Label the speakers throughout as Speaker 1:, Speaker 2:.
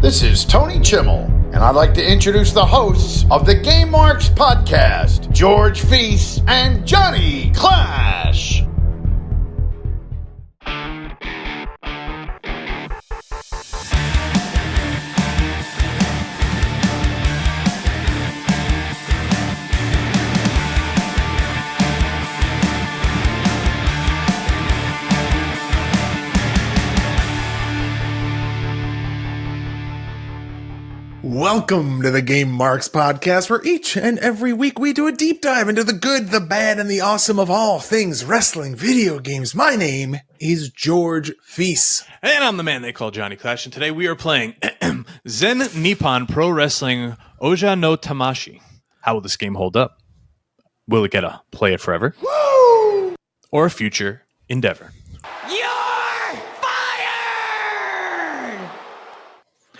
Speaker 1: This is Tony Chimmel, and I'd like to introduce the hosts of the Game Marks podcast, George Feis and Johnny Clash.
Speaker 2: Welcome to the Game Marks podcast, where each and every week we do a deep dive into the good, the bad, and the awesome of all things wrestling video games. My name is George Feis.
Speaker 3: And I'm the man they call Johnny Clash, and today we are playing Zen-Nippon Pro Wrestling Ouja no Tamashii. How will this game hold up? Will it get a play it forever?
Speaker 2: Woo!
Speaker 3: Or a future endeavor?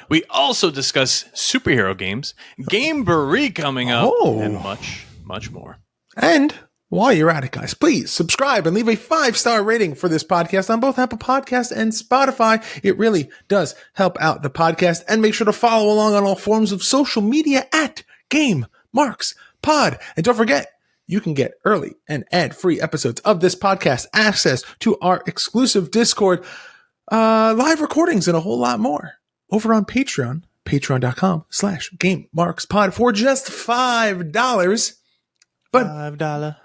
Speaker 3: We also discuss superhero games, Gameboree coming up, and much, much more.
Speaker 2: And while you're at it, guys, please subscribe and leave a 5-star rating for this podcast on both Apple Podcasts and Spotify. It really does help out the podcast. And make sure to follow along on all forms of social media at Game Marks Pod. And don't forget, you can get early and ad-free episodes of this podcast, access to our exclusive Discord, live recordings, and a whole lot more over on Patreon, patreon.com/GameMarksPod for just $5. But
Speaker 3: $5.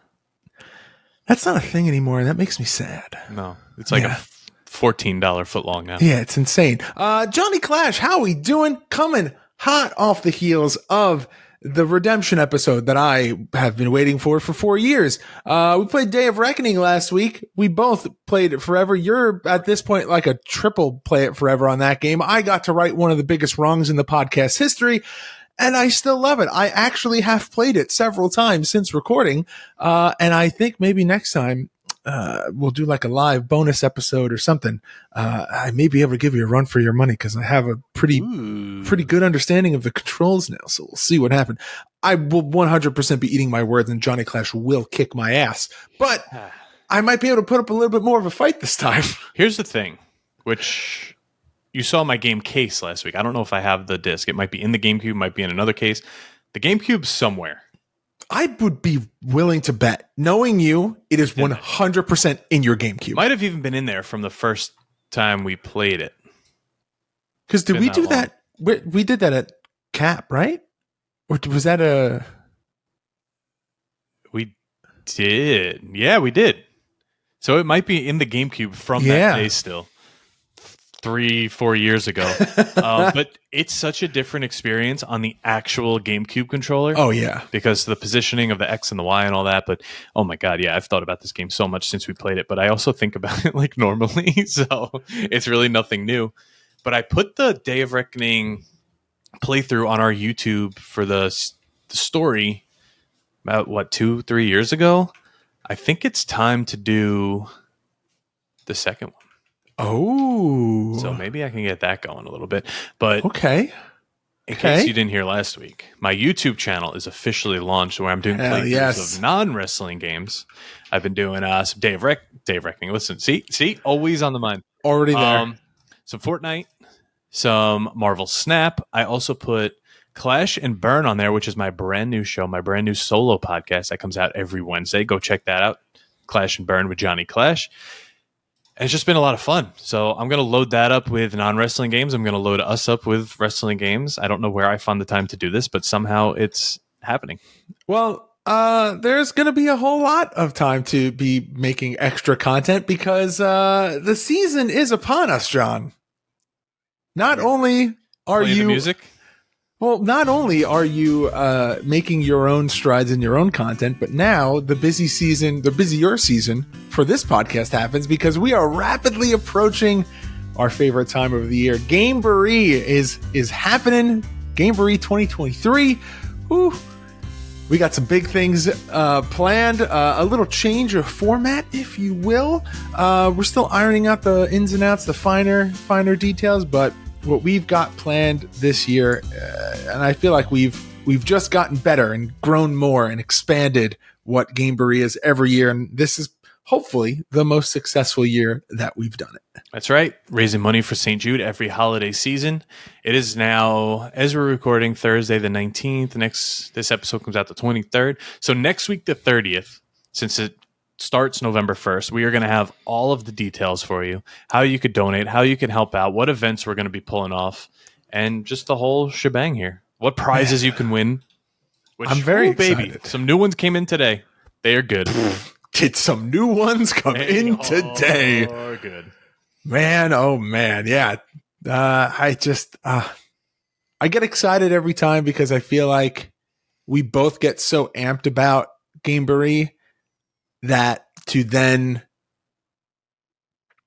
Speaker 2: That's not a thing anymore, and that makes me sad.
Speaker 3: No, it's like a $14 footlong now.
Speaker 2: Yeah, it's insane. Johnny Clash, how we doing? Coming hot off the heels of the Redemption episode that I have been waiting for 4 years. We played Day of Reckoning last week. We both played it forever. You're at this point like a triple play it forever on that game. I got to right one of the biggest wrongs in the podcast history, and I still love it. I actually have played it several times since recording, and I think maybe next time we'll do like a live bonus episode or something. I may be able to give you a run for your money because I have a pretty good understanding of the controls now. So we'll see what happens. I will 100% be eating my words, and Johnny Clash will kick my ass. But I might be able to put up a little bit more of a fight this time.
Speaker 3: Here's the thing, which you saw my game case last week. I don't know if I have the disc. It might be in the GameCube, might be in another case. The GameCube's somewhere.
Speaker 2: I would be willing to bet, knowing you, it is 100% in your GameCube.
Speaker 3: Might have even been in there from the first time we played it.
Speaker 2: Because did we do that? We did that at Cap, right? Or was that a...
Speaker 3: We did. Yeah, we did. So it might be in the GameCube from that day still. 3-4 years ago. But it's such a different experience on the actual GameCube controller.
Speaker 2: Oh, yeah.
Speaker 3: Because the positioning of the X and the Y and all that. But, oh my God, yeah, I've thought about this game so much since we played it. But I also think about it like normally. So it's really nothing new. But I put the Day of Reckoning playthrough on our YouTube for the story about, 2-3 years ago? I think it's time to do the second one.
Speaker 2: Oh.
Speaker 3: So maybe I can get that going a little bit. But
Speaker 2: in
Speaker 3: case you didn't hear last week, my YouTube channel is officially launched where I'm doing playthroughs of non-wrestling games. I've been doing some Day of Reckoning. Listen, see, always on the mind.
Speaker 2: Already there.
Speaker 3: Some Fortnite, some Marvel Snap. I also put Clash and Burn on there, which is my brand new show, my brand new solo podcast that comes out every Wednesday. Go check that out. Clash and Burn with Johnny Clash. And it's just been a lot of fun. So I'm going to load that up with non-wrestling games. I'm going to load us up with wrestling games. I don't know where I found the time to do this, but somehow it's happening.
Speaker 2: Well, there's going to be a whole lot of time to be making extra content because the season is upon us, John. Not only are you...
Speaker 3: music?
Speaker 2: Well, not only are you making your own strides in your own content, but now the busier season for this podcast happens because we are rapidly approaching our favorite time of the year. Gameboree is happening. Gameboree 2023. Woo. We got some big things planned. A little change of format, if you will. We're still ironing out the ins and outs, the finer details, but what we've got planned this year, and I feel like we've just gotten better and grown more and expanded what Gameboree is every year, and this is hopefully the most successful year that we've done it.
Speaker 3: That's right. Raising money for St. Jude every holiday season. It is now, as we're recording, Thursday the 19th. This episode comes out the 23rd. So next week, the 30th, since it starts November 1st, we are going to have all of the details for you, how you could donate, how you can help out, what events we're going to be pulling off, and just the whole shebang here. What prizes you can win. Which,
Speaker 2: I'm very excited.
Speaker 3: Some new ones came in today. They are good.
Speaker 2: Did some new ones come in today?
Speaker 3: Oh, good.
Speaker 2: Man, oh man, yeah. I get excited every time because I feel like we both get so amped about Gameboree that to then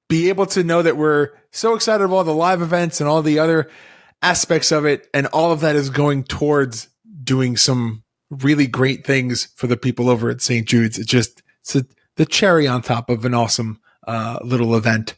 Speaker 2: be able to know that we're so excited of all the live events and all the other aspects of it, and all of that is going towards doing some really great things for the people over at St. Jude's. It's the cherry on top of an awesome little event.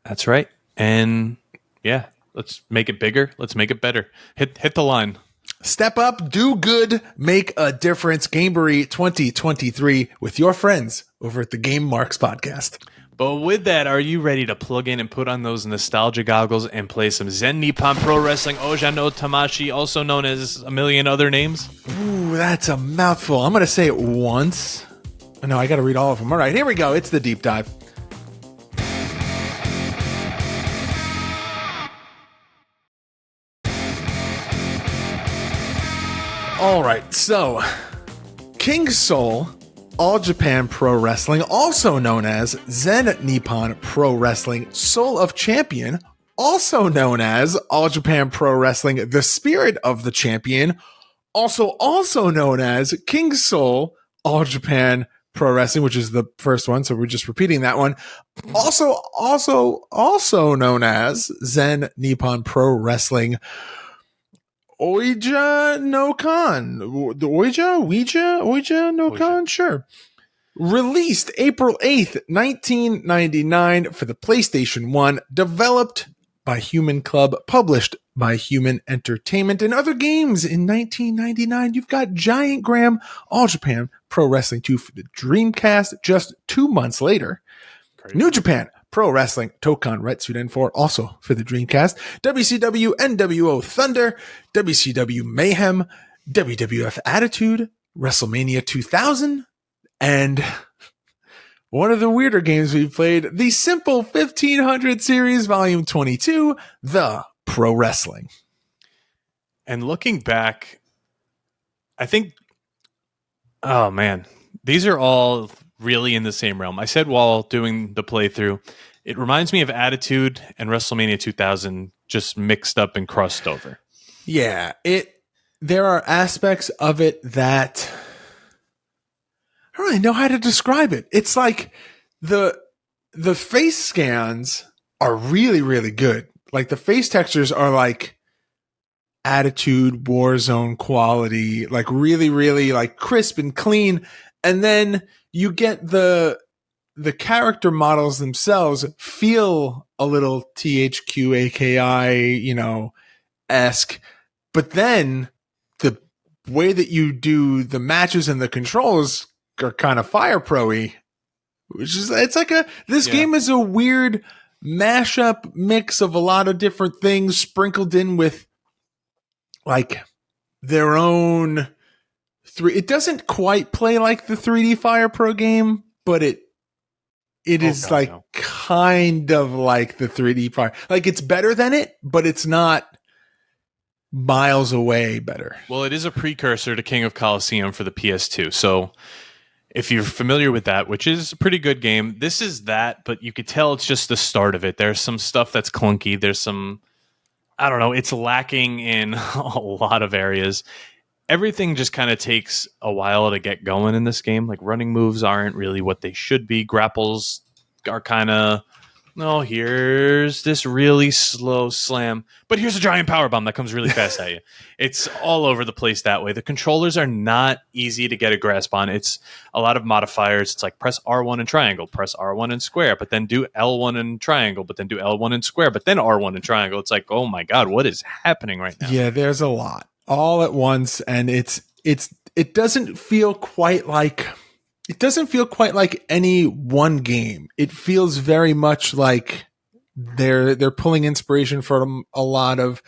Speaker 3: That's right. And yeah, let's make it bigger. Let's make it better. Hit the line.
Speaker 2: Step up, do good, make a difference. Gameboree 2023 with your friends over at the Game Marks podcast.
Speaker 3: But with that, are you ready to plug in and put on those nostalgia goggles and play some Zen-Nippon Pro Wrestling Ouja no Tamashii, also known as a million other names?
Speaker 2: Ooh, that's a mouthful. I'm going to say it once. No, I got to read all of them. All right, here we go. It's the deep dive. All right, so King Soul All Japan Pro Wrestling, also known as Zen-Nippon Pro Wrestling Soul of Champion, also known as All Japan Pro Wrestling The Spirit of the Champion, also known as King Soul All Japan Pro Wrestling, which is the first one, so we're just repeating that one. Also known as Zen-Nippon Pro Wrestling Ouja no Kan. The Ouija no Kan? Sure. Released April 8th, 1999 for the PlayStation 1. Developed by Human Club. Published by Human Entertainment. And other games in 1999. You've got Giant Graham All Japan Pro Wrestling 2 for the Dreamcast just 2 months later. Crazy. New Japan Pro Wrestling Tokan Retsuden 4 also for the Dreamcast. WCW NWO Thunder, WCW Mayhem, WWF Attitude, WrestleMania 2000, and one of the weirder games we played, the Simple 1500 Series Volume 22, The Pro Wrestling.
Speaker 3: And looking back, I think, oh man, these are all really in the same realm. I said while doing the playthrough, it reminds me of Attitude and WrestleMania 2000 just mixed up and crossed over.
Speaker 2: Yeah, there are aspects of it that I don't really know how to describe it. It's like the face scans are really, really good. Like the face textures are like Attitude, Warzone quality, like really, really like crisp and clean. And then you get the character models themselves feel a little THQ AKI, esque, but then the way that you do the matches and the controls are kind of Fire Pro-y, this game is a weird mashup mix of a lot of different things sprinkled in with like their own it doesn't quite play like the 3D Fire Pro game, but it is kind of like the 3D Fire. Like it's better than it, but it's not miles away better.
Speaker 3: Well, it is a precursor to King of Colosseum for the PS2. So if you're familiar with that, which is a pretty good game, this is that, but you could tell it's just the start of it. There's some stuff that's clunky. There's some, I don't know, it's lacking in a lot of areas. Everything just kind of takes a while to get going in this game. Like running moves aren't really what they should be. Grapples are kind of, here's this really slow slam, but here's a giant power bomb that comes really fast at you. It's all over the place that way. The controllers are not easy to get a grasp on. It's a lot of modifiers. It's like press R1 and triangle, press R1 and square, but then do L1 and triangle, but then do L1 and square, but then R1 and triangle. It's like, oh my God, what is happening right now?
Speaker 2: Yeah, there's a lot all at once, and it doesn't feel quite like it doesn't feel quite like any one game. It feels very much like they're pulling inspiration from a lot of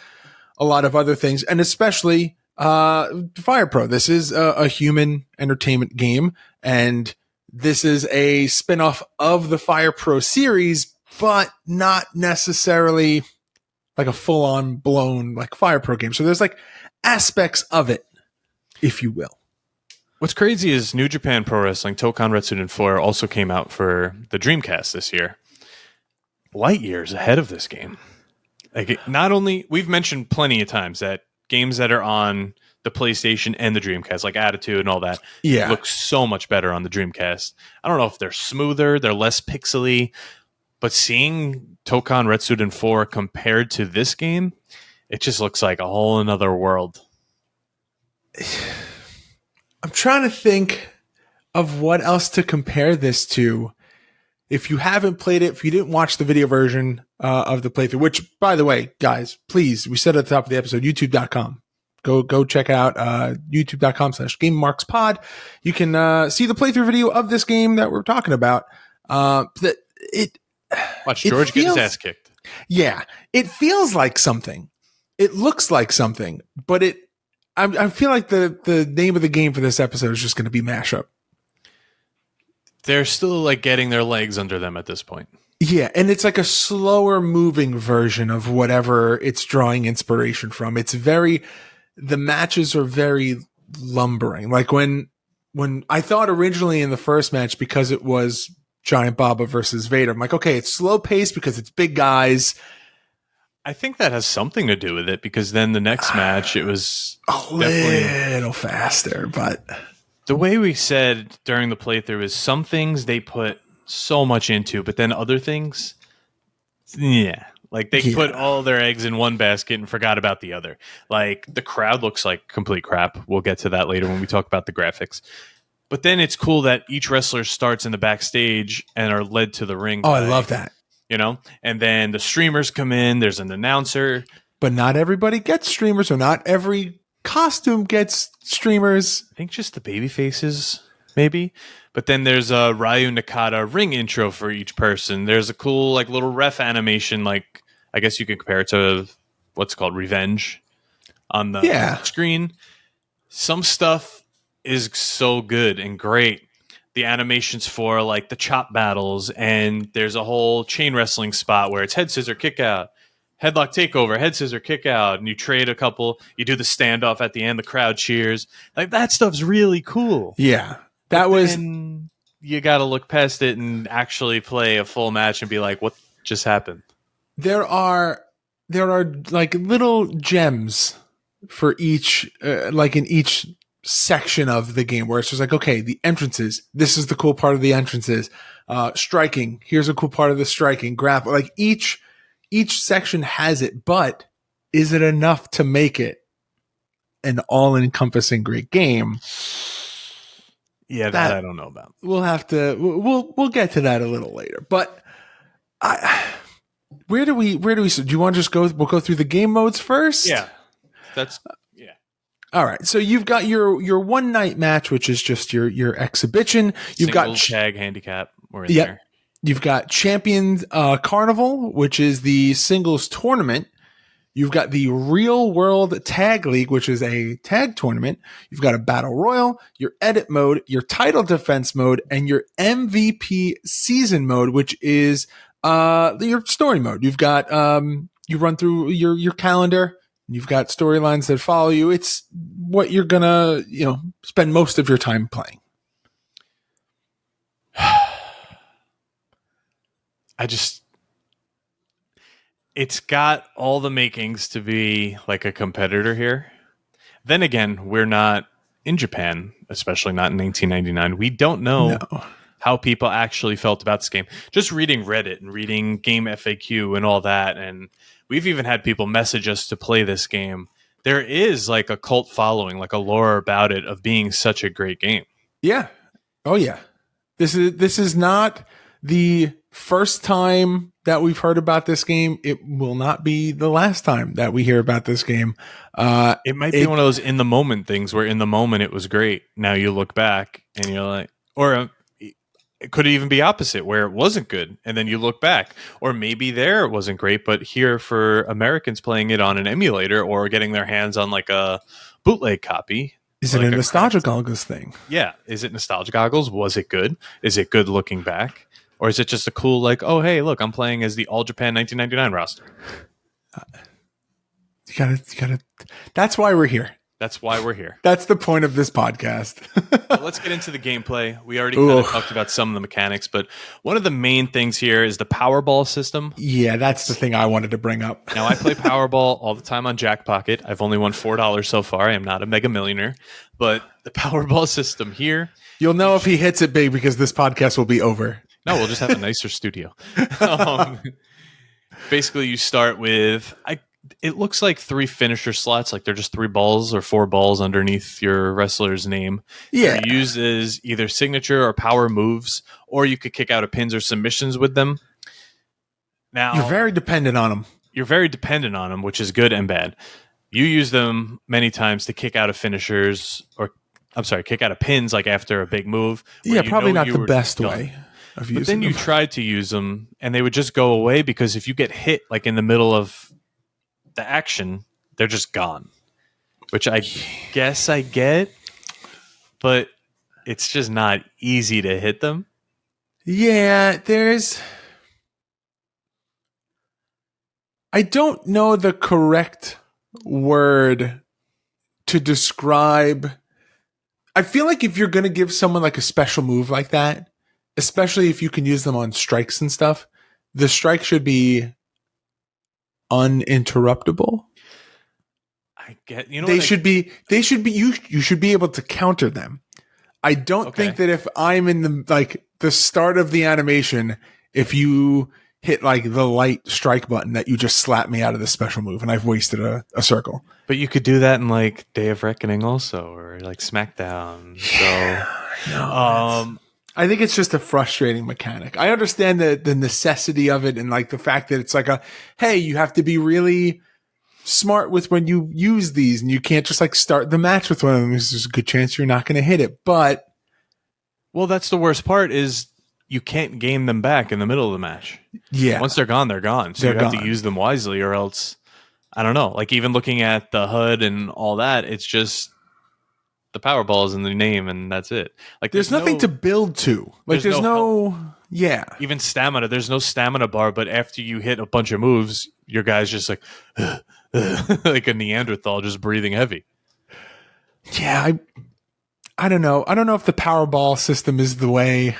Speaker 2: other things, and especially Fire Pro. This is a human entertainment game, and this is a spinoff of the Fire Pro series, but not necessarily like a full on blown like Fire Pro game. So there's like aspects of it, if you will.
Speaker 3: What's crazy is New Japan Pro Wrestling, Tokan Retsuden 4 also came out for the Dreamcast this year. Light years ahead of this game. Like, not only, we've mentioned plenty of times that games that are on the PlayStation and the Dreamcast, like Attitude and all that, look so much better on the Dreamcast. I don't know if they're smoother, they're less pixely, but seeing Tokan Retsuden 4 compared to this game, it just looks like a whole another world.
Speaker 2: I'm trying to think of what else to compare this to. If you haven't played it, if you didn't watch the video version of the playthrough, which, by the way, guys, please, we said at the top of the episode, youtube.com. Go check out youtube.com/GameMarksPod. You can see the playthrough video of this game that we're talking about.
Speaker 3: Watch George get his ass kicked.
Speaker 2: Yeah, it feels like something. It looks like something, but I feel like the name of the game for this episode is just going to be Mashup.
Speaker 3: They're still like getting their legs under them at this point.
Speaker 2: Yeah, and it's like a slower moving version of whatever it's drawing inspiration from. The matches are very lumbering. Like when I thought originally in the first match, because it was Giant Baba versus Vader, I'm like, okay, it's slow paced because it's big guys.
Speaker 3: I think that has something to do with it, because then the next match, it was
Speaker 2: a little faster, but
Speaker 3: the way we said during the playthrough is some things they put so much into, but then other things, like they put all their eggs in one basket and forgot about the other. Like the crowd looks like complete crap. We'll get to that later when we talk about the graphics. But then it's cool that each wrestler starts in the backstage and are led to the ring.
Speaker 2: Oh, I love that.
Speaker 3: You know, and then the streamers come in. There's an announcer,
Speaker 2: but not everybody gets streamers, or not every costume gets streamers.
Speaker 3: I think just the baby faces, maybe. But then there's a Ryu Nakata ring intro for each person. There's a cool like little ref animation, like I guess you could compare it to what's called Revenge on the screen. Some stuff is so good and great. The animations for like the chop battles, and there's a whole chain wrestling spot where it's head scissor kick out, headlock takeover, head scissor kick out, and you trade a couple. You do the standoff at the end. The crowd cheers. Like that stuff's really cool.
Speaker 2: Yeah,
Speaker 3: you got to look past it and actually play a full match and be like, what just happened?
Speaker 2: There are like little gems for each, like in each section of the game, where it's just like, okay, the entrances, this is the cool part of the entrances. Striking, here's a cool part of the striking. Grapple, like each section has it, but is it enough to make it an all-encompassing great game?
Speaker 3: Yeah, that I don't know about.
Speaker 2: We'll get to that a little later. But where do we do you want to just go? We'll go through the game modes first.
Speaker 3: Yeah.
Speaker 2: All right. So you've got your one night match, which is just your exhibition. You've got
Speaker 3: tag handicap. We're in there.
Speaker 2: You've got Champions Carnival, which is the singles tournament. You've got the Real World Tag League, which is a tag tournament. You've got a Battle Royal, your Edit mode, your Title Defense mode, and your MVP Season mode, which is your story mode. You've got you run through your calendar. You've got storylines that follow you. It's what you're gonna spend most of your time playing.
Speaker 3: It's got all the makings to be like a competitor here. Then again, we're not in Japan, especially not in 1999. We don't know how people actually felt about this game. Just reading Reddit and reading Game FAQ and all that, and we've even had people message us to play this game. There is like a cult following, like a lore about it of being such a great game.
Speaker 2: Yeah. Oh yeah. This is not the first time that we've heard about this game. It will not be the last time that we hear about this game.
Speaker 3: It might be one of those in the moment things where in the moment it was great. Now you look back and you're like, Or it could even be opposite, where it wasn't good, and then you look back, or maybe there it wasn't great, but here for Americans playing it on an emulator or getting their hands on like a bootleg copy.
Speaker 2: Is it a nostalgia goggles thing?
Speaker 3: Yeah. Is it nostalgia goggles? Was it good? Is it good looking back? Or is it just a cool, like, oh, hey, look, I'm playing as the All Japan 1999 roster?
Speaker 2: You gotta. That's why we're here.
Speaker 3: That's why we're here.
Speaker 2: That's the point of this podcast.
Speaker 3: Let's get into the gameplay. We already kind of talked about some of the mechanics, but one of the main things here is the Powerball system.
Speaker 2: Yeah, that's the thing I wanted to bring up.
Speaker 3: Now, I play Powerball all the time on Jackpocket. I've only won $4 so far. I am not a mega millionaire, but the Powerball system here.
Speaker 2: You'll know if he hits it big because this podcast will be over.
Speaker 3: No, we'll just have a nicer studio. Basically, you start with... It looks like 3 finisher slots, like they're just 3 balls or 4 balls underneath your wrestler's name.
Speaker 2: Yeah.
Speaker 3: They're used as either signature or power moves, or you could kick out of pins or submissions with them. Now,
Speaker 2: you're very dependent on them.
Speaker 3: You're very dependent on them, which is good and bad. You use them many times to kick out of finishers, or kick out of pins, like after a big move.
Speaker 2: Yeah, probably not the best way of using them.
Speaker 3: But then you tried to use them, and they would just go away because if you get hit, like in the middle of the action, they're just gone, which I guess I get, but it's just not easy to hit them.
Speaker 2: Yeah, I don't know the correct word to describe. I feel like if you're going to give someone like a special move like that, especially if you can use them on strikes and stuff, the strike should be uninterruptible.
Speaker 3: I get,
Speaker 2: you should be you should be able to counter them. I don't think that if I'm in the start of the animation, if you hit like the light strike button, that you just slap me out of the special move and I've wasted a circle.
Speaker 3: But you could do that in like Day of Reckoning also, or like SmackDown. So
Speaker 2: I think it's just a frustrating mechanic. I understand the necessity of it and like the fact that it's like hey, you have to be really smart with when you use these and you can't just like start the match with one of them. There's a good chance you're not going to hit it. But
Speaker 3: well, that's the worst part is you can't gain them back in the middle of the match.
Speaker 2: Yeah.
Speaker 3: Once they're gone, they're gone. So you have to use them wisely or else, I don't know. Like even looking at the HUD and all that, it's just the Powerball is in the name and that's it. Like
Speaker 2: there's nothing to build to. Like there's no even stamina.
Speaker 3: There's no stamina bar, but after you hit a bunch of moves, your guy's just like like a Neanderthal just breathing heavy.
Speaker 2: Yeah, I don't know. I don't know if the Powerball system is the way.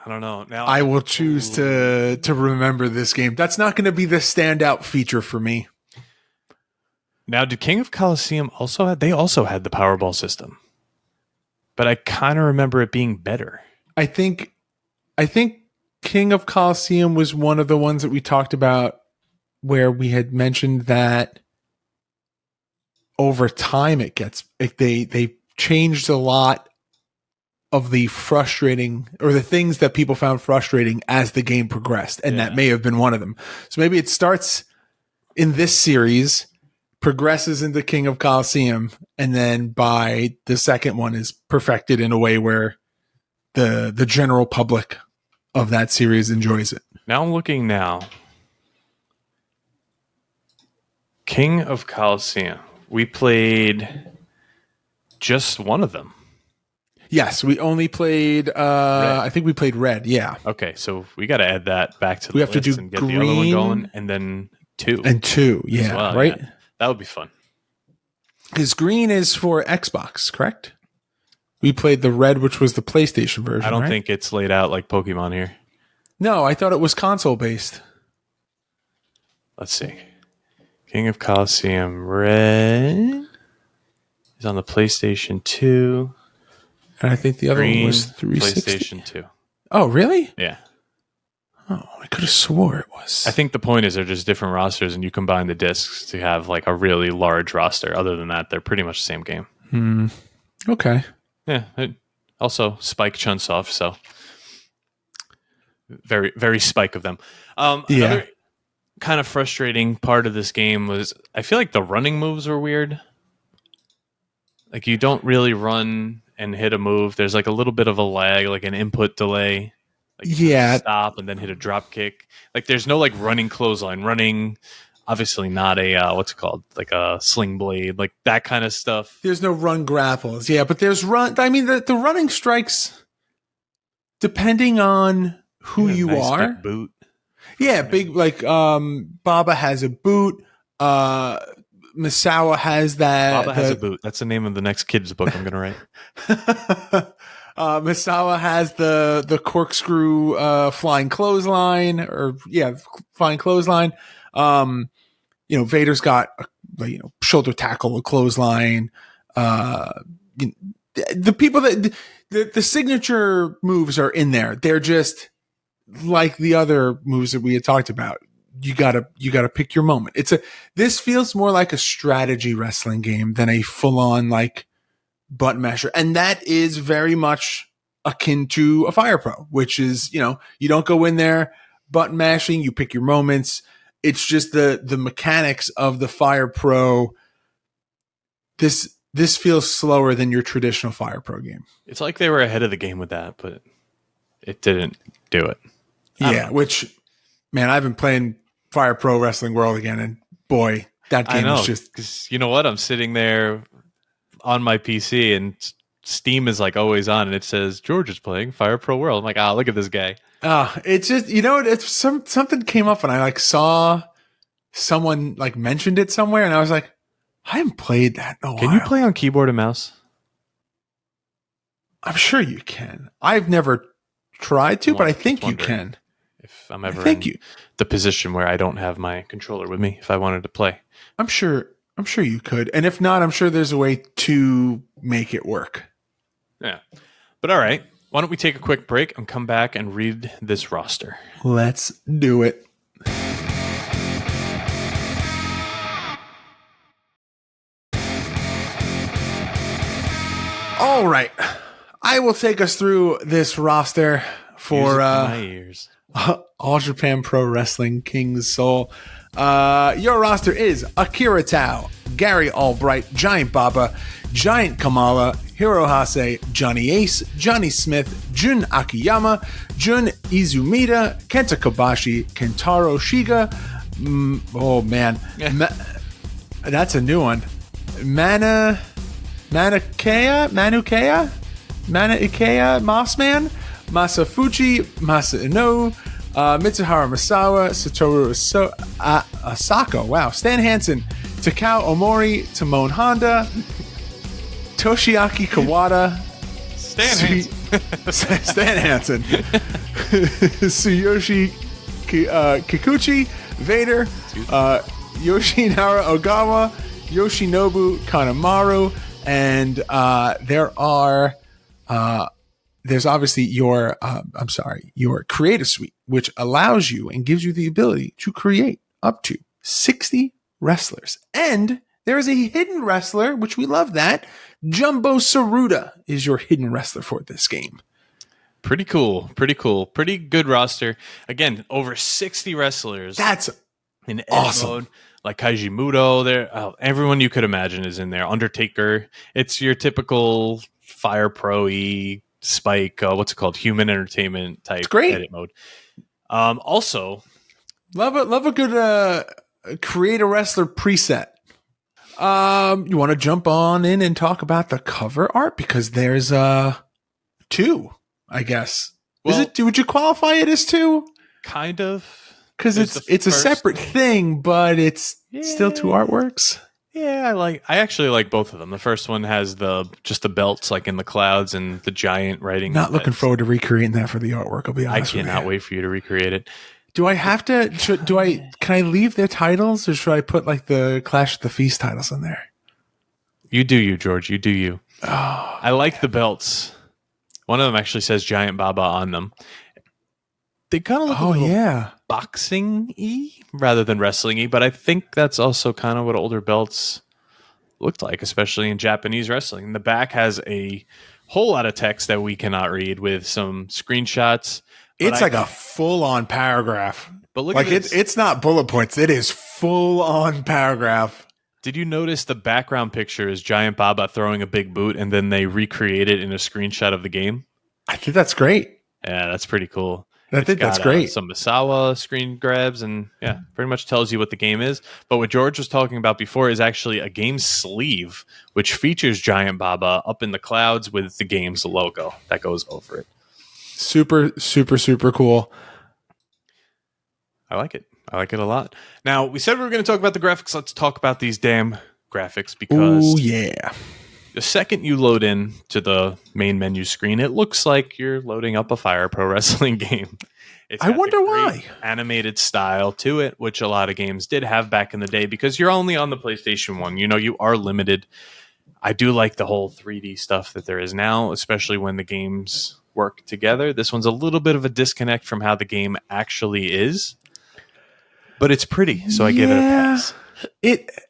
Speaker 3: I don't know. Now
Speaker 2: I will choose to remember this game. That's not going to be the standout feature for me.
Speaker 3: Now, did King of Colosseum also had the Powerball system? But I kind of remember it being better.
Speaker 2: I think King of Colosseum was one of the ones that we talked about where we had mentioned that over time they changed a lot of the frustrating or the things that people found frustrating as the game progressed. And that may have been one of them. So maybe it starts in this series, progresses into King of Colosseum, and then by the second one is perfected in a way where the general public of that series enjoys it.
Speaker 3: Now I'm looking now. King of Colosseum. We played just one of them.
Speaker 2: Yes, we only played I think we played red, yeah.
Speaker 3: Okay, so we got to add that back to the
Speaker 2: list. We have to do
Speaker 3: and get
Speaker 2: green,
Speaker 3: the other one going, and then 2.
Speaker 2: And 2, yeah, well, right? Yeah.
Speaker 3: That would be fun.
Speaker 2: Because green is for Xbox, correct? We played the red, which was the PlayStation version.
Speaker 3: I don't think it's laid out like Pokemon here.
Speaker 2: No, I thought it was console-based.
Speaker 3: Let's see. King of Colosseum Red is on the PlayStation 2.
Speaker 2: And I think the other one was 360.
Speaker 3: PlayStation 2.
Speaker 2: Oh, really?
Speaker 3: Yeah.
Speaker 2: Oh, I could have swore it was.
Speaker 3: I think the point is they're just different rosters, and you combine the discs to have like a really large roster. Other than that, they're pretty much the same game.
Speaker 2: Okay.
Speaker 3: Yeah. Also, Spike Chunsoft, so very, very Spike of them. Another kind of frustrating part of this game was I feel like the running moves were weird. Like you don't really run and hit a move, there's like a little bit of a lag, like an input delay. Like stop and then hit a drop kick. Like there's no like running clothesline, running obviously not a what's it called? Like a sling blade, like that kind of stuff.
Speaker 2: There's no run grapples. Yeah, but there's run. I mean, the running strikes, depending on who you nice are.
Speaker 3: Big boot.
Speaker 2: Yeah, big like Baba has a boot. Misawa has that.
Speaker 3: Baba has a boot. That's the name of the next kids book I'm gonna write.
Speaker 2: Misawa has the corkscrew flying clothesline, flying clothesline. Vader's got a shoulder tackle, a clothesline. The people that the signature moves are in there. They're just like the other moves that we had talked about. You gotta pick your moment. This feels more like a strategy wrestling game than a full on like button masher. And that is very much akin to a Fire Pro, which is, you don't go in there button mashing, you pick your moments. It's just the mechanics of the Fire Pro. This feels slower than your traditional Fire Pro game.
Speaker 3: It's like they were ahead of the game with that, but it didn't do it.
Speaker 2: Yeah, which, man, I've been playing Fire Pro Wrestling World again, and boy, that game is just...
Speaker 3: 'cause you know what? I'm sitting there on my PC, and Steam is like always on, and it says, George is playing Fire Pro World. I'm like, look at this guy.
Speaker 2: It's just, it's something came up, and I like saw someone like mentioned it somewhere, and I was like, I haven't played that in a while.
Speaker 3: Can you play on keyboard and mouse?
Speaker 2: I'm sure you can. I've never tried to, but I think you can.
Speaker 3: If I'm ever in the position where I don't have my controller with me, if I wanted to play,
Speaker 2: I'm sure you could, and if not, I'm sure there's a way to make it work.
Speaker 3: Yeah, but all right. Why don't we take a quick break and come back and read this roster?
Speaker 2: Let's do it. All right. I will take us through this roster for
Speaker 3: my ears.
Speaker 2: All Japan Pro Wrestling King's Soul. Your roster is Akira Tao, Gary Albright, Giant Baba, Giant Kamala, Hirohase, Johnny Ace, Johnny Smith, Jun Akiyama, Jun Izumida, Kenta Kobashi, Kentaro Shiga. That's a new one. Mana Ikea, Mossman, Masafuji, Masano, Mitsuharu Masawa, Satoru Asako, wow, Stan Hansen, Takao Omori, Timon Honda, Toshiaki Kawada, Stan Hansen, Tsuyoshi Kikuchi, Vader, Yoshinara Ogawa, Yoshinobu Kanemaru, and there's obviously your creative suite, which allows you and gives you the ability to create up to 60 wrestlers. And there is a hidden wrestler, which we love that. Jumbo Saruda is your hidden wrestler for this game.
Speaker 3: Pretty cool. Pretty good roster. Again, over 60 wrestlers.
Speaker 2: That's
Speaker 3: in
Speaker 2: awesome.
Speaker 3: Mode, like Kaiji Muto, everyone you could imagine is in there. Undertaker. It's your typical Fire Pro-y Spike, what's it called? Human entertainment type edit mode. Also,
Speaker 2: love a good create a wrestler preset. You want to jump on in and talk about the cover art because there's two, I guess.
Speaker 3: Well,
Speaker 2: would you qualify it as two?
Speaker 3: Kind of,
Speaker 2: because it's a separate thing, but it's still two artworks.
Speaker 3: Yeah, I actually like both of them. The first one has just the belts like in the clouds and the giant writing.
Speaker 2: Not looking forward to recreating that for the artwork. I'll be honest.
Speaker 3: I cannot wait for you to recreate it.
Speaker 2: Do I have to? Can I leave their titles, or should I put like the Clash at the Feast titles in there?
Speaker 3: You do you, George. You do you.
Speaker 2: Oh,
Speaker 3: I like the belts. One of them actually says Giant Baba on them. They kind of look a little boxing-y rather than wrestling-y, but I think that's also kind of what older belts looked like, especially in Japanese wrestling. The back has a whole lot of text that we cannot read with some screenshots.
Speaker 2: It's like a full-on paragraph.
Speaker 3: But look at this.
Speaker 2: It's not bullet points. It is full-on paragraph.
Speaker 3: Did you notice the background picture is Giant Baba throwing a big boot, and then they recreate it in a screenshot of the game?
Speaker 2: I think that's great.
Speaker 3: Yeah, that's pretty cool.
Speaker 2: I think that's great.
Speaker 3: Some Misawa screen grabs, and yeah, pretty much tells you what the game is. But what George was talking about before is actually a game sleeve, which features Giant Baba up in the clouds with the game's logo that goes over it.
Speaker 2: Super, super, super cool.
Speaker 3: I like it. I like it a lot. Now, we said we were going to talk about the graphics. Let's talk about these damn graphics, because the second you load in to the main menu screen, it looks like you're loading up a Fire Pro Wrestling game.
Speaker 2: I wonder why.
Speaker 3: Animated style to it, which a lot of games did have back in the day, because you're only on the PlayStation 1. You know, you are limited. I do like the whole 3D stuff that there is now, especially when the games work together. This one's a little bit of a disconnect from how the game actually is. But it's pretty, so I give it a pass.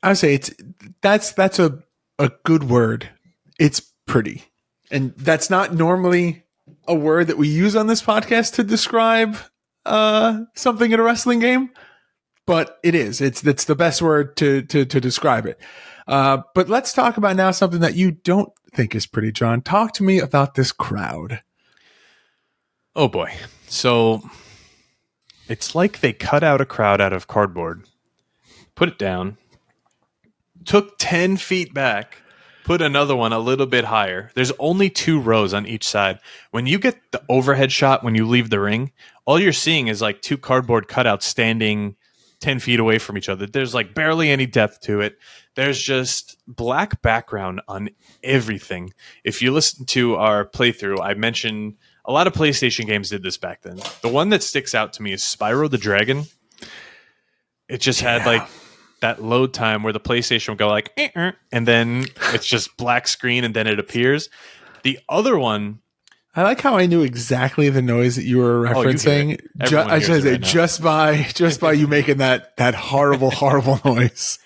Speaker 2: I would say that's a good word. It's pretty. And that's not normally a word that we use on this podcast to describe something in a wrestling game, but it is. It's the best word to describe it. But let's talk about now something that you don't think is pretty, John. Talk to me about this crowd.
Speaker 3: Oh boy. So it's like they cut out a crowd out of cardboard, put it down, took 10 feet back, put another one a little bit higher. There's only 2 rows on each side. When you get the overhead shot when you leave the ring, all you're seeing is like 2 cardboard cutouts standing 10 feet away from each other. There's like barely any depth to it. There's just black background on everything. If you listen to our playthrough, I mentioned a lot of PlayStation games did this back then. The one that sticks out to me is Spyro the Dragon. It just had like that load time where the PlayStation would go like, and then it's just black screen and then it appears. The other one,
Speaker 2: I like how I knew exactly the noise that you were referencing. I was going to say just by you making that horrible, horrible noise.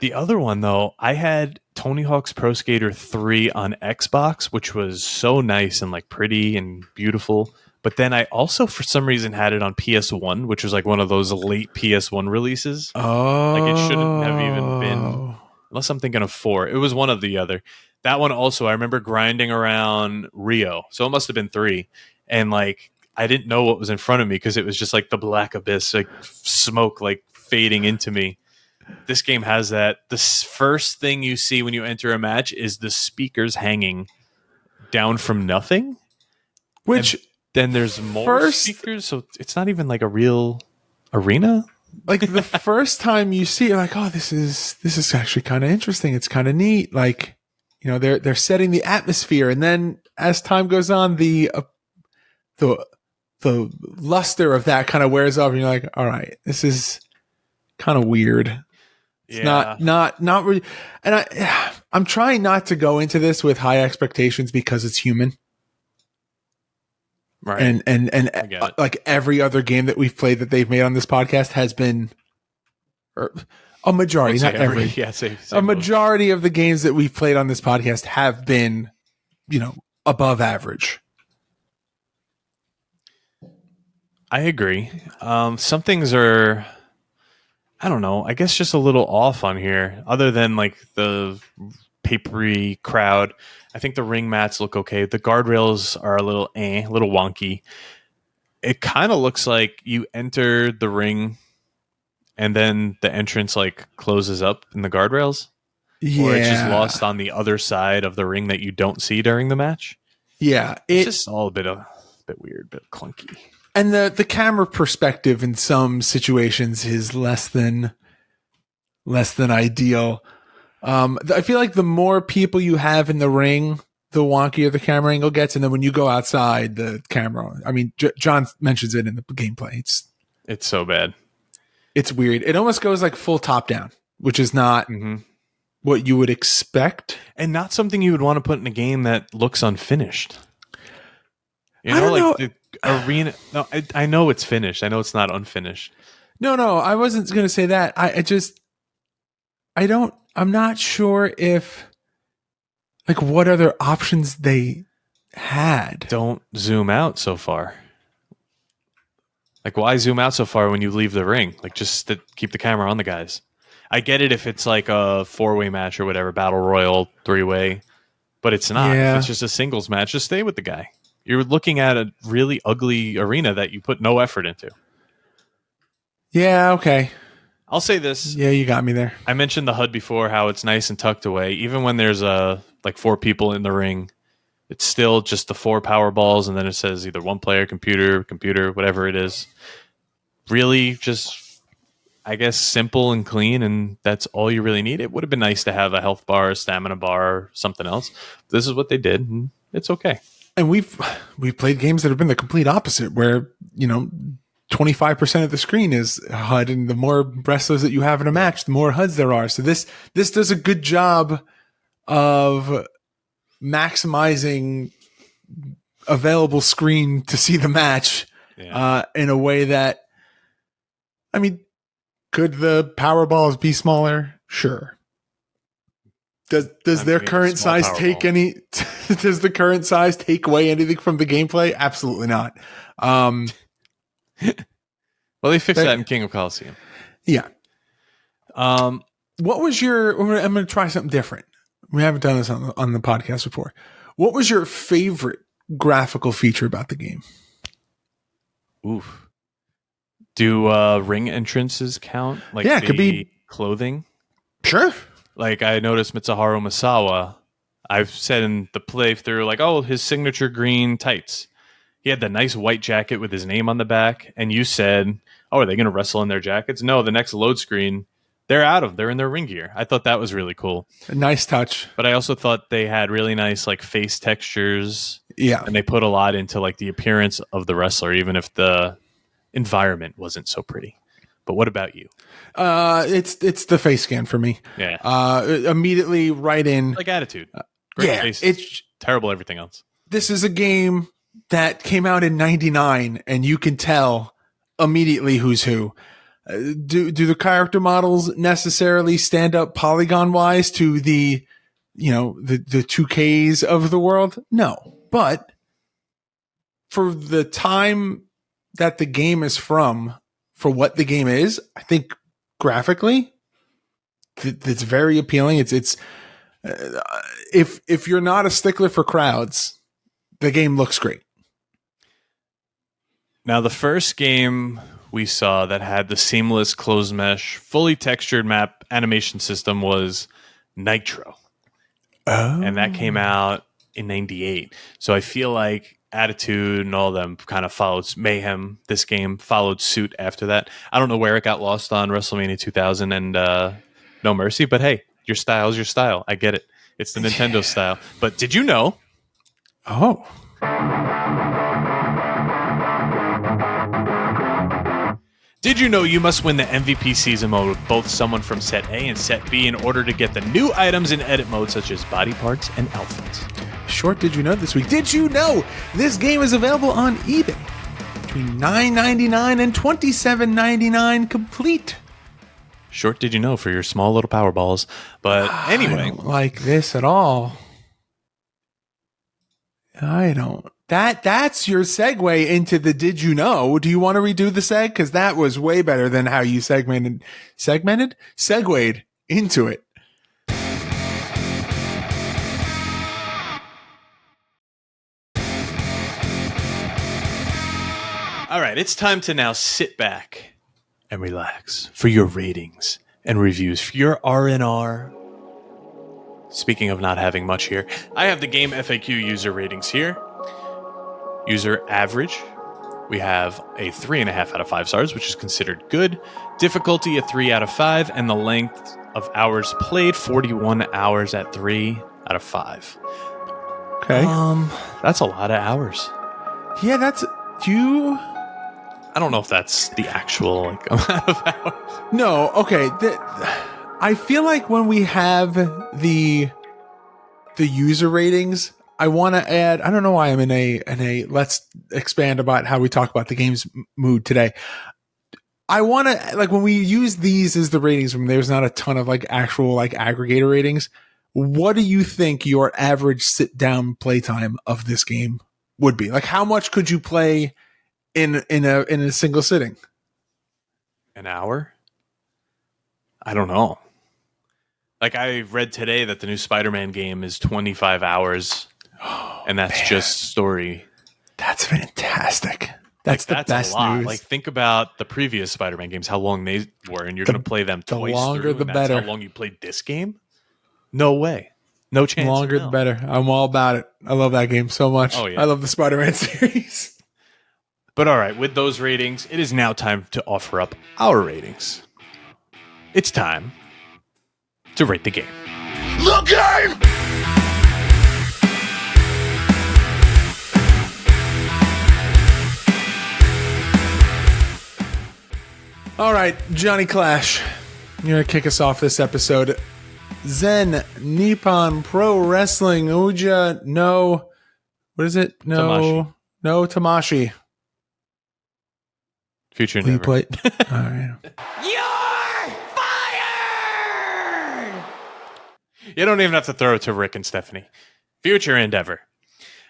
Speaker 3: The other one, though, I had Tony Hawk's Pro Skater 3 on Xbox, which was so nice and like pretty and beautiful. But then I also, for some reason, had it on PS1, which was like one of those late PS1 releases.
Speaker 2: Oh,
Speaker 3: like it shouldn't have even been, unless I'm thinking of 4. It was one of the other. That one also, I remember grinding around Rio, so it must have been 3, and like I didn't know what was in front of me because it was just like the black abyss, like smoke, like fading into me. This game has that. The first thing you see when you enter a match is the speakers hanging down from nothing.
Speaker 2: Which
Speaker 3: and then there's more speakers, so it's not even like a real arena.
Speaker 2: Like the first time you see it, you're like, oh, this is actually kind of interesting. It's kind of neat. Like, you know, they're setting the atmosphere, and then as time goes on, the luster of that kind of wears off, and you're like, all right, this is kind of weird. It's not really, and I'm trying not to go into this with high expectations because it's human,
Speaker 3: right?
Speaker 2: And like every other game that we've played that they've made on this podcast has been, a majority, not every, a majority of the games that we've played on this podcast have been, you know, above average.
Speaker 3: I agree. Some things are, I don't know, I guess just a little off on here, other than like the papery crowd. I think the ring mats look okay. The guardrails are a little wonky. It kind of looks like you enter the ring and then the entrance like closes up in the guardrails. Yeah. Or it's just lost on the other side of the ring that you don't see during the match.
Speaker 2: Yeah.
Speaker 3: It's just all a bit weird, a bit clunky.
Speaker 2: And the camera perspective in some situations is less than ideal. I feel like the more people you have in the ring, the wonkier the camera angle gets. And then when you go outside, the camera, I mean, John mentions it in the gameplay.
Speaker 3: It's so bad.
Speaker 2: It's weird. It almost goes like full top down, which is not what you would expect.
Speaker 3: And not something you would want to put in a game that looks unfinished. You know,
Speaker 2: I don't
Speaker 3: like
Speaker 2: know.
Speaker 3: The arena. No, I know it's finished. I know it's not unfinished.
Speaker 2: No, I wasn't going to say that. I'm not sure if, like, what other options they had.
Speaker 3: Don't zoom out so far. Like, why zoom out so far when you leave the ring? Like, just keep the camera on the guys. I get it if it's like a 4-way match or whatever, battle royal, 3-way, but it's not.
Speaker 2: Yeah.
Speaker 3: If it's just a singles match, just stay with the guy. You're looking at a really ugly arena that you put no effort into.
Speaker 2: Yeah, okay.
Speaker 3: I'll say this.
Speaker 2: Yeah, you got me there.
Speaker 3: I mentioned the HUD before, how it's nice and tucked away. Even when there's like 4 people in the ring, it's still just the 4 power balls, and then it says either one player, computer, whatever it is. Really just, I guess, simple and clean, and that's all you really need. It would have been nice to have a health bar, a stamina bar, or something else. This is what they did, and it's okay.
Speaker 2: And we've played games that have been the complete opposite, where 25% of the screen is HUD, and the more wrestlers that you have in a match, the more HUDs there are. So this does a good job of maximizing available screen to see the match in a way that, I mean, could the power balls be smaller? Sure. Does their current size take any? Does the current size take away anything from the gameplay? Absolutely not.
Speaker 3: Well, they fixed that in King of Colosseum.
Speaker 2: Yeah. What was your? I'm going to try something different. We haven't done this on the podcast before. What was your favorite graphical feature about the game?
Speaker 3: Oof. Do ring entrances count? Like,
Speaker 2: yeah, it could be
Speaker 3: clothing.
Speaker 2: Sure.
Speaker 3: Like, I noticed Mitsuharu Misawa. I've said in the playthrough, like, oh, his signature green tights. He had the nice white jacket with his name on the back, and you said, oh, are they going to wrestle in their jackets? No, the next load screen, they're in their ring gear. I thought that was really cool.
Speaker 2: A nice touch.
Speaker 3: But I also thought they had really nice, like, face textures.
Speaker 2: Yeah.
Speaker 3: And they put a lot into, like, the appearance of the wrestler, even if the environment wasn't so pretty. But what about you?
Speaker 2: It's the face scan for me.
Speaker 3: Yeah.
Speaker 2: Immediately right in.
Speaker 3: Like Attitude. Great faces. It's terrible everything else.
Speaker 2: This is a game that came out in 99, and you can tell immediately who's who. Do the character models necessarily stand up polygon wise to the 2Ks of the world? No. But for the time that the game is from, for what the game is, I think graphically it's very appealing. It's if you're not a stickler for crowds, the game looks great.
Speaker 3: Now, the first game we saw that had the seamless closed mesh, fully textured map animation system was Nitro.
Speaker 2: Oh.
Speaker 3: And that came out in 98. So I feel like Attitude and all of them kind of followed Mayhem. This game followed suit after that. I don't know where it got lost on WrestleMania 2000 and No Mercy, but hey, your style is your style. I get it. It's the Nintendo style. But did you know?
Speaker 2: Oh.
Speaker 3: Did you know you must win the MVP season mode with both someone from set A and set B in order to get the new items in edit mode, such as body parts and outfits?
Speaker 2: Short did you know this week? Did you know this game is available on eBay between $9.99 and $27.99 complete?
Speaker 3: Short did you know for your small little power balls. But anyway.
Speaker 2: I don't like this at all. I don't. That's your segue into the did you know. Do you want to redo the seg? Because that was way better than how you segued into it.
Speaker 3: All right, it's time to now sit back and relax for your ratings and reviews, for your R&R. Speaking of not having much here, I have the game FAQ user ratings here. User average, we have a 3.5 out of 5 stars, which is considered good. Difficulty, a 3 out of 5, and the length of hours played, 41 hours at 3 out of 5.
Speaker 2: Okay.
Speaker 3: That's a lot of hours.
Speaker 2: Yeah,
Speaker 3: I don't know if that's the actual amount of hours.
Speaker 2: No, okay. I feel like when we have the user ratings, I want to add. I don't know why I'm in a. Let's expand about how we talk about the game's mood today. I want to when we use these as the ratings when there's not a ton of actual aggregator ratings. What do you think your average sit down playtime of this game would be? How much could you play in a single sitting?
Speaker 3: An hour? I don't know. Like, I read today that the new Spider-Man game is 25 hours, and that's just story.
Speaker 2: That's fantastic. That's the best
Speaker 3: a lot.
Speaker 2: news.
Speaker 3: Like, think about the previous Spider-Man games, how long they were, and you're going to play them twice
Speaker 2: longer,
Speaker 3: through,
Speaker 2: the
Speaker 3: and that's
Speaker 2: better.
Speaker 3: how long you played this game? No way. No chance.
Speaker 2: Longer the better. I'm all about it. I love that game so much.
Speaker 3: Oh, yeah.
Speaker 2: I love the Spider-Man series.
Speaker 3: But all right, with those ratings, it is now time to offer up our ratings. It's time to rate the game.
Speaker 1: The game!
Speaker 2: All right, Johnny Clash, you're going to kick us off this episode. Zen-Nippon Pro Wrestling, Ouja, no, what is it? No,
Speaker 3: Tamashii.
Speaker 2: no, Tamashii.
Speaker 3: Future
Speaker 2: Will you
Speaker 3: Endeavor.
Speaker 2: play? All right.
Speaker 3: You're fired! You don't even have to throw it to Rick and Stephanie. Future Endeavor.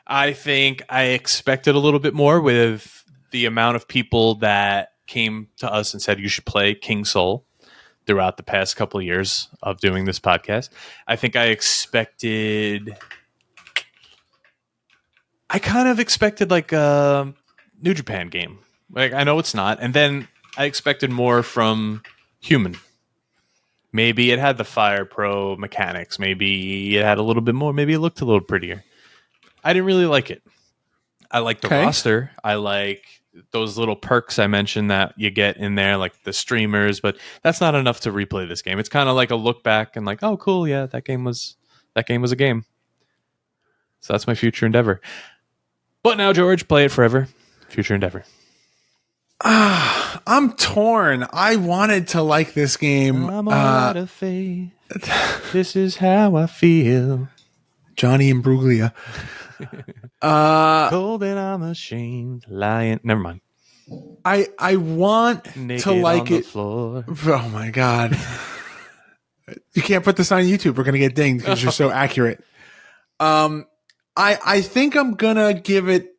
Speaker 3: I think I expected a little bit more with the amount of people that came to us and said you should play King Soul throughout the past couple of years of doing this podcast. I think I kind of expected like a New Japan game. Like, I know it's not. And then I expected more from Human. Maybe it had the Fire Pro mechanics. Maybe it had a little bit more. Maybe it looked a little prettier. I didn't really like it. I like the roster. I like those little perks I mentioned that you get in there, like the streamers, but that's not enough to replay this game. It's kind of like a look back and like, oh, cool, yeah, that game was a game. So that's my future endeavor. But now, George, play it forever. Future endeavor.
Speaker 2: I'm torn. I wanted to like this game.
Speaker 3: I'm all out of faith. This is how I feel.
Speaker 2: Johnny and Bruglia.
Speaker 3: Cold and I'm ashamed. Lying. Never mind.
Speaker 2: I want
Speaker 3: Naked
Speaker 2: to like
Speaker 3: on the
Speaker 2: it.
Speaker 3: floor.
Speaker 2: Oh my god! You can't put this on YouTube. We're gonna get dinged because you're so accurate. I think I'm gonna give it.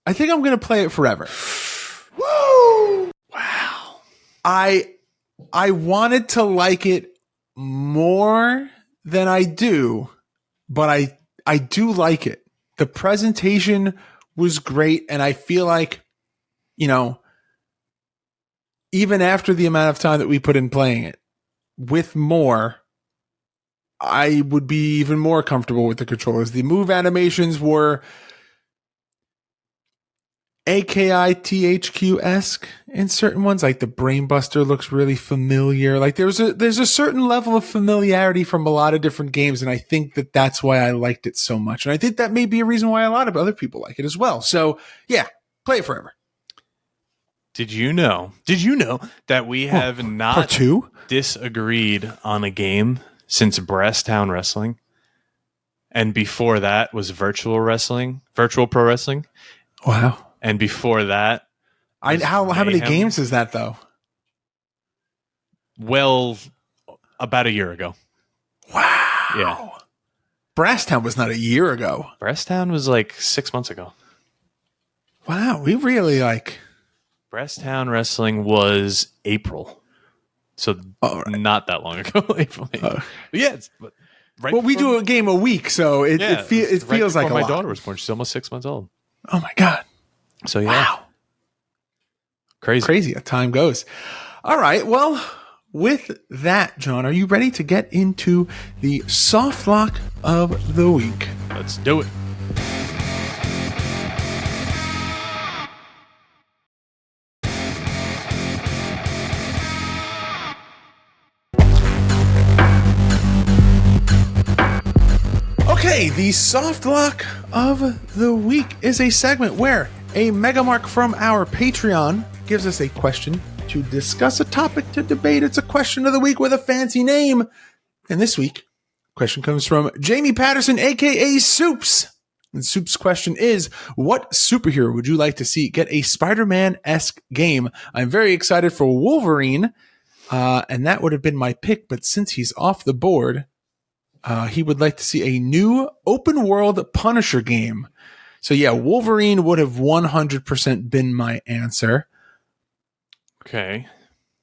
Speaker 2: I think I'm gonna play it forever.
Speaker 3: Woo! Wow.
Speaker 2: I wanted to like it more than I do, but I do like it. The presentation was great, and I feel like, you know, even after the amount of time that we put in playing it, with more, I would be even more comfortable with the controllers. The move animations were AKITHQ-esque in certain ones, like the Brainbuster looks really familiar. Like there's a certain level of familiarity from a lot of different games, and I think that that's why I liked it so much. And I think that may be a reason why a lot of other people like it as well. So yeah, play it forever.
Speaker 3: Did you know that we have not
Speaker 2: part two?
Speaker 3: Disagreed on a game since Brasstown Wrestling? And before that was Virtual Pro Wrestling.
Speaker 2: Wow.
Speaker 3: And before that,
Speaker 2: how many games is that though?
Speaker 3: Well, about a year ago.
Speaker 2: Wow.
Speaker 3: Yeah.
Speaker 2: Brasstown was not a year ago.
Speaker 3: Brasstown was like 6 months ago.
Speaker 2: Wow, we really like.
Speaker 3: Brasstown Wrestling was April, so not that long ago. April. Yeah, right.
Speaker 2: Well, we do a game a week, so it feels like a
Speaker 3: my
Speaker 2: lot.
Speaker 3: daughter was born. She's almost 6 months old.
Speaker 2: Oh my god.
Speaker 3: So yeah.
Speaker 2: Wow. Crazy how time goes. All right. Well, with that, John, are you ready to get into the soft lock of the week?
Speaker 3: Let's do it.
Speaker 2: Okay, the soft lock of the week is a segment where a megamark from our Patreon gives us a question to discuss, a topic to debate. It's a question of the week with a fancy name. And this week, question comes from Jamie Patterson, aka Soups. And Soups' question is, what superhero would you like to see get a Spider-Man-esque game? I'm very excited for Wolverine, and that would have been my pick, but since he's off the board, he would like to see a new open world Punisher game. So yeah, Wolverine would have 100% been my answer.
Speaker 3: Okay.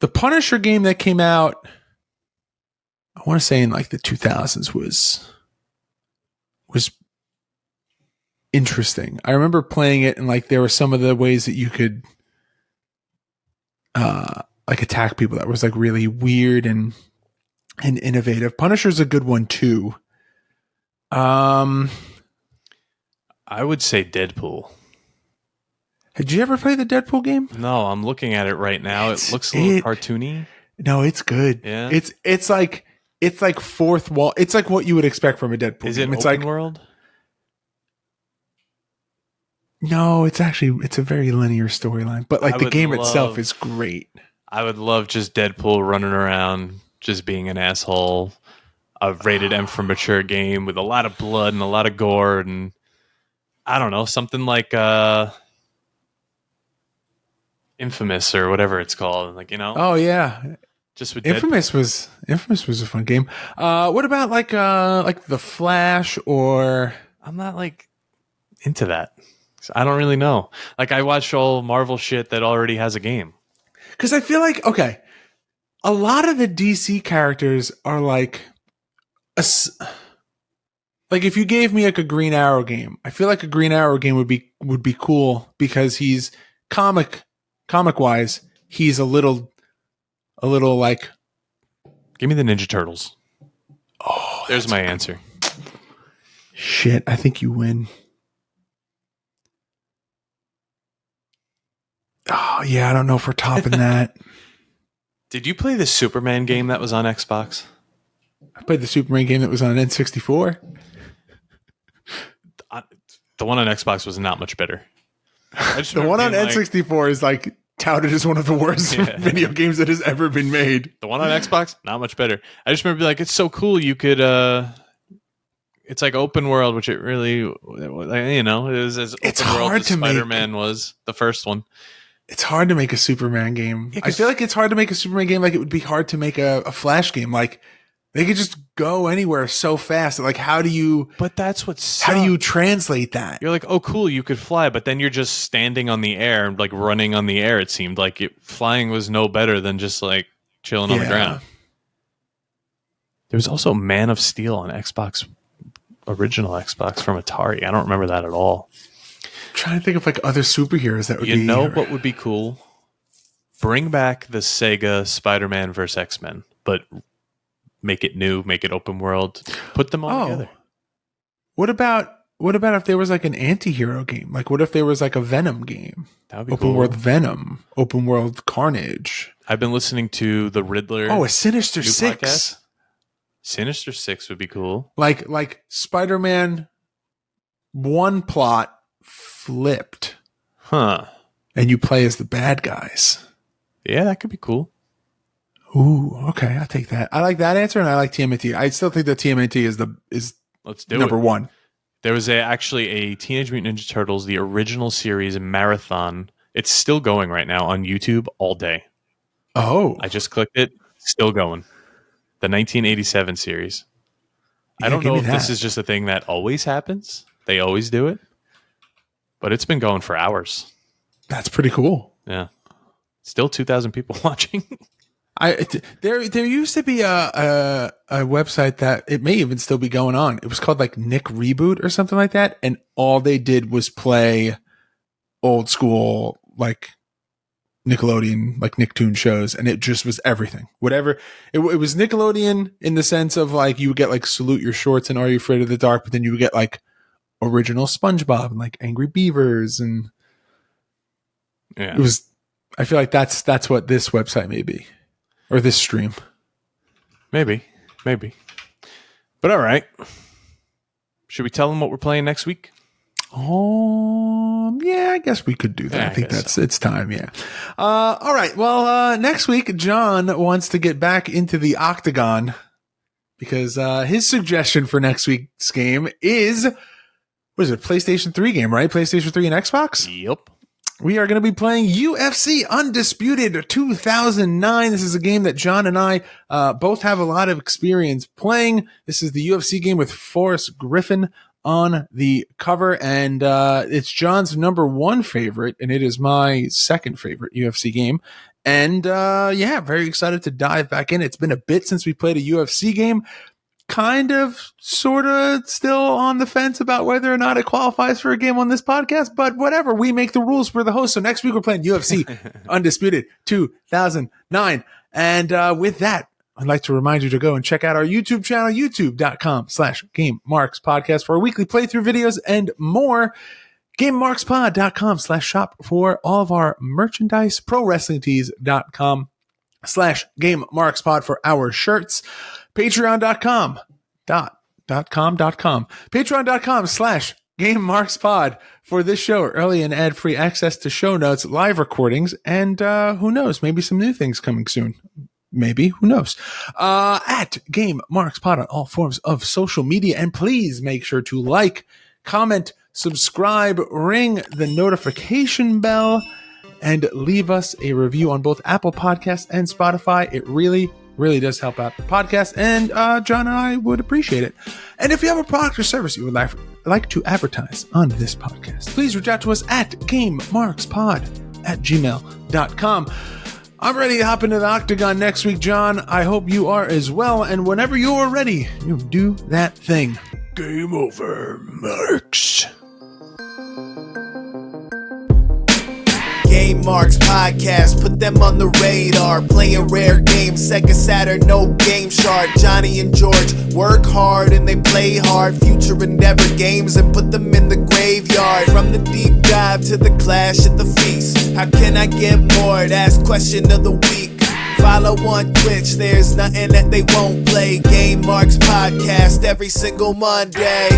Speaker 2: The Punisher game that came out I want to say in like the 2000s was interesting. I remember playing it and like there were some of the ways that you could like attack people that was like really weird and innovative. Punisher's a good one too.
Speaker 3: I would say Deadpool.
Speaker 2: Had you ever played the Deadpool game?
Speaker 3: No, I'm looking at it right now. It looks a little cartoony.
Speaker 2: No, it's good.
Speaker 3: Yeah.
Speaker 2: It's like fourth wall. It's like what you would expect from a Deadpool
Speaker 3: Is
Speaker 2: game.
Speaker 3: it
Speaker 2: It's
Speaker 3: open
Speaker 2: like
Speaker 3: world?
Speaker 2: no, it's a very linear storyline. But like the game itself is great.
Speaker 3: I would love just Deadpool running around, just being an asshole. A rated M for mature game with a lot of blood and a lot of gore, and I don't know, something like Infamous or whatever it's called. Like, you know?
Speaker 2: Oh yeah.
Speaker 3: Just with
Speaker 2: Infamous was a fun game. What about like The Flash or
Speaker 3: I'm not like into that. I don't really know. Like I watch all Marvel shit that already has a game.
Speaker 2: Because I feel like a lot of the DC characters are like like if you gave me like a Green Arrow game, I feel like a Green Arrow game would be cool because he's comic wise, he's a little like.
Speaker 3: Give me the Ninja Turtles.
Speaker 2: Oh,
Speaker 3: there's my answer.
Speaker 2: Shit, I think you win. Oh yeah, I don't know if we're topping that.
Speaker 3: Did you play the Superman game that was on Xbox?
Speaker 2: I played the Superman game that was on N64.
Speaker 3: The one on Xbox was not much better.
Speaker 2: The one on N64 is like touted as one of the worst video games that has ever been made.
Speaker 3: The one on Xbox, not much better. I just remember like it's so cool. You could, it's like open world, which it really, you know, it was as open world as Spider-Man was the first one.
Speaker 2: It's hard to make a Superman game. I feel like it's hard to make a Superman game like it would be hard to make a Flash game. Like they could just go anywhere so fast. Like how do you?
Speaker 3: But that's what's.
Speaker 2: How do you translate that?
Speaker 3: You're like, oh, cool, you could fly, but then you're just standing on the air and like running on the air. It seemed like flying was no better than just like chilling on the ground. There was also Man of Steel on Xbox, original Xbox from Atari. I don't remember that at all.
Speaker 2: I'm trying to think of like other superheroes that would be.
Speaker 3: You know what would be cool? Bring back the Sega Spider-Man vs. X-Men, but make it new, make it open world, put them all together.
Speaker 2: What about if there was like an anti-hero game? Like what if there was like a Venom game?
Speaker 3: That would be
Speaker 2: open
Speaker 3: cool.
Speaker 2: world Venom, open world Carnage.
Speaker 3: I've been listening to the Riddler.
Speaker 2: Oh, a Sinister Six.
Speaker 3: Podcast. Sinister Six would be cool.
Speaker 2: Like Spider-Man one plot flipped.
Speaker 3: Huh.
Speaker 2: And you play as the bad guys.
Speaker 3: Yeah, that could be cool.
Speaker 2: Ooh, okay, I'll take that. I like that answer, and I like TMNT. I still think that TMNT is
Speaker 3: Let's do
Speaker 2: number one.
Speaker 3: There was actually a Teenage Mutant Ninja Turtles, the original series marathon. It's still going right now on YouTube all day.
Speaker 2: Oh.
Speaker 3: I just clicked it. Still going. The 1987 series. I don't know if this is just a thing that always happens. They always do it. But it's been going for hours.
Speaker 2: That's pretty cool.
Speaker 3: Yeah. Still 2,000 people watching.
Speaker 2: There used to be a website that it may even still be going on. It was called like Nick Reboot or something like that, and all they did was play old school like Nickelodeon, like Nicktoon shows, and it just was everything. Whatever it was Nickelodeon in the sense of like you would get like Salute Your Shorts and Are You Afraid of the Dark, but then you would get like original SpongeBob and like Angry Beavers, and it was. I feel like that's what this website may be. Or this stream.
Speaker 3: Maybe. But all right. Should we tell them what we're playing next week?
Speaker 2: Yeah, I guess we could do that.
Speaker 3: Yeah,
Speaker 2: I think it's time, yeah. All right. Well, next week, John wants to get back into the octagon because his suggestion for next week's game is, what is it, PlayStation 3 game, right? PlayStation 3 and Xbox?
Speaker 3: Yep.
Speaker 2: We are going to be playing UFC Undisputed 2009. This is a game that John and I both have a lot of experience playing. This is the UFC game with Forrest Griffin on the cover, and it's John's number one favorite, and it is my second favorite UFC game. And very excited to dive back in. It's been a bit since we played a UFC game. Kind of, sort of, still on the fence about whether or not it qualifies for a game on this podcast, but whatever. We make the rules for the host. So next week we're playing UFC Undisputed 2009. And with that, I'd like to remind you to go and check out our YouTube channel, youtube.com/GameMarksPodcast for our weekly playthrough videos and more. GameMarksPod.com/shop for all of our merchandise. ProWrestlingTees.com/GameMarksPod for our shirts. Patreon.com/GameMarksPod for this show, early and ad-free access to show notes, live recordings, and who knows, maybe some new things coming soon. Maybe, who knows? At GameMarksPod on all forms of social media, and please make sure to like, comment, subscribe, ring the notification bell, and leave us a review on both Apple Podcasts and Spotify. It really does help out the podcast, and John and I would appreciate it. And if you have a product or service you would like to advertise on this podcast, please reach out to us at GameMarksPod@gmail.com. I'm ready to hop into the octagon next week, John. I hope you are as well, and whenever you are ready, you do that thing. Game over, Marks.
Speaker 4: Game Marks Podcast, put them on the radar. Playing rare games, Sega Saturn, no Game Shark. Johnny and George work hard and they play hard. Future endeavor games and put them in the graveyard. From the deep dive to the clash at the feast. How can I get more? That's question of the week. Follow on Twitch, there's nothing that they won't play. Game Marks Podcast every single Monday.